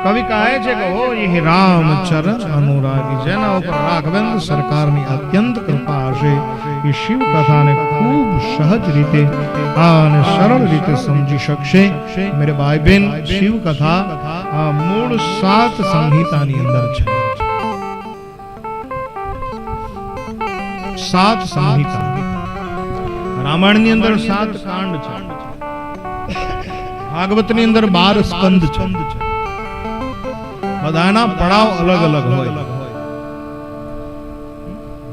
કવિ કહે છે કે ઓ એ રામચરણ અનુરાગી, જેના ઉપર રાઘવેન્દ્ર સરકારની અત્યંત કૃપા હશે, એ શિવ કથાને ખૂબ સહજ રીતે અને સરળ રીતે સમજી શકશે. મેરે ભાઈ બહેન, શિવ કથા આ મૂળ 7 સંહિતાની અંદર છે. 7 સંહિતા. રામાયણની અંદર 7 કાંડ છે, ભાગવતની અંદર 12 સ્કંદ છે. બધાના પડાવ અલગ અલગ હોય.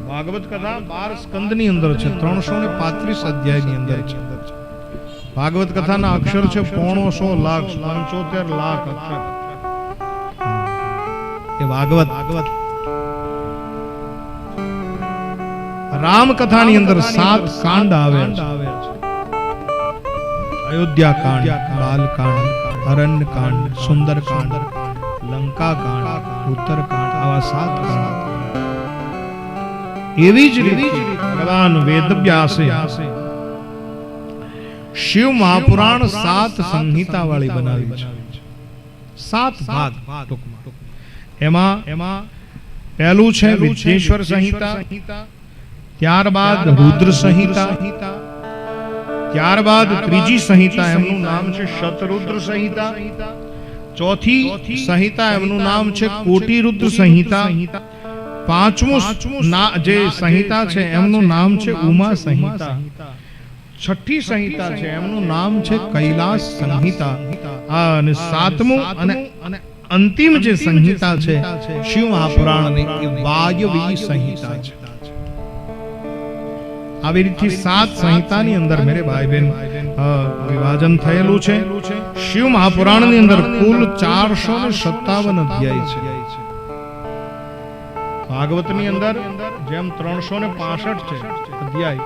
ભાગવત કથા 12 સ્કંદની અંદર છે, 335 અધ્યાયની અંદર છે. ભાગવત કથાના અક્ષર છે 1.5 લાખ, 75 લાખ અક્ષર. એ ભાગવત. રામ કથાની અંદર 7 કાંડ આવે છે. અયોધ્યા કાંડ, બાલકાંડ, અરણ્ય કાંડ, સુંદર કાંડ, લંકા કાંડ, ઉત્તર કાંડ, આવા 7 કાંડ. એવી જ રીતે ભગવાન વેદવ્યાસે શિવ મહાપુરાણ 7 સંહિતા વાળી બનાવી છે. 7 ભાગ ટૂંકમાં. એમાં પહેલું છે વિદ્યેશ્વર સંહિતા, ત્યારબાદ રુદ્ર સંહિતા, ત્યારબાદ ત્રીજી સંહિતા એમનું નામ છે શતરુદ્ર સંહિતા, ચોથી સંહિતા એમનું નામ છે કોટિરુદ્ર સંહિતા, પાંચમું જે સંહિતા છે એમનું નામ છે ઉમા સંહિતા, છઠ્ઠી સંહિતા છે એમનું નામ છે કૈલાસ સંહિતા, અને સાતમું અને અંતિમ જે સંહિતા છે શિવ મહાપુરાણની એ વાયવી સંહિતા છે. આવી રીતે 7 સંહિતાની અંદર મેરે ભાઈ બહેન વિભાજન થયેલું છે. શિવ મહાપુરાણની અંદર કુલ 457 અધ્યાય છે. ભાગવતની અંદર જેમ 365 છે અધ્યાય,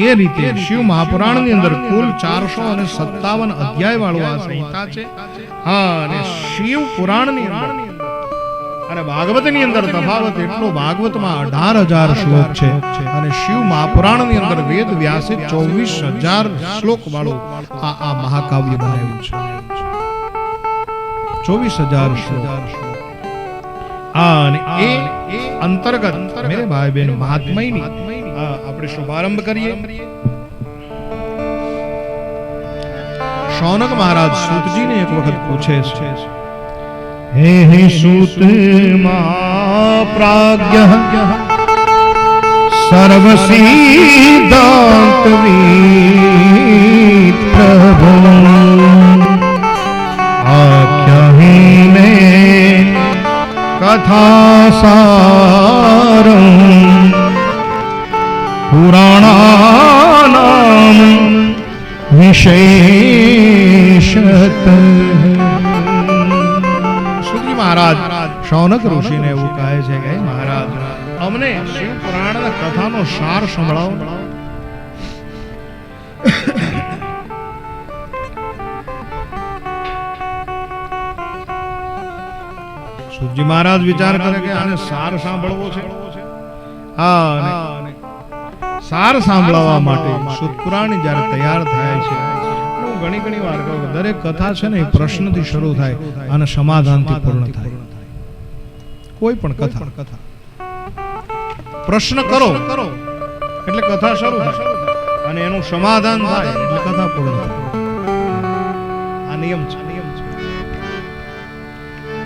એ રીતે શિવ મહાપુરાણની અંદર કુલ 457 અધ્યાય વાળું આ સંહિતા છે. અને શિવ પુરાણની અંદર અને ભાગવતની અંદર તફાવત એટલો, ભાગવતમાં 18,000 શ્લોક છે અને શિવ મહાપુરાણની અંદર વેદ વ્યાસે 24,000 શ્લોક વાળું આ મહાકાવ્ય બનાવ્યું છે. 24,000 શ્લોક. અને એ અંતર્ગત મેરે ભાઈ બહેન મહાત્મયની આપણે શુભારંભ કરીએ. શૌનક મહારાજ સૂતજીને એક વખત પૂછે છે, હે સૂત મહાપ્રાજ્ઞ સર્વસિદ્ધાંતવિદ પ્રભુ આખ્યાહીને કથાસારં પુરાણાનામ વિશેષત. મહારાજ શૌનક ઋષિને એવું કહે છે કે મહારાજ, અમને શિવ પુરાણના કથાનો સાર સંભળાવો. સુજી મહારાજ વિચાર કરે કે આને સાર સાંભળવો છે. સાર સાંભળવા માટે શુદ્ધ પુરાણ જ્યારે તૈયાર થાય છે, ઘણી વાર કહું, દરેક કથા છે ને એ પ્રશ્નથી શરૂ થાય અને સમાધાનથી પૂર્ણ થાય. કોઈ પણ કથા પ્રશ્ન કરો એટલે કથા શરૂ થાય અને એનું સમાધાન થાય એટલે કથા પૂર્ણ થાય. આ નિયમ છે.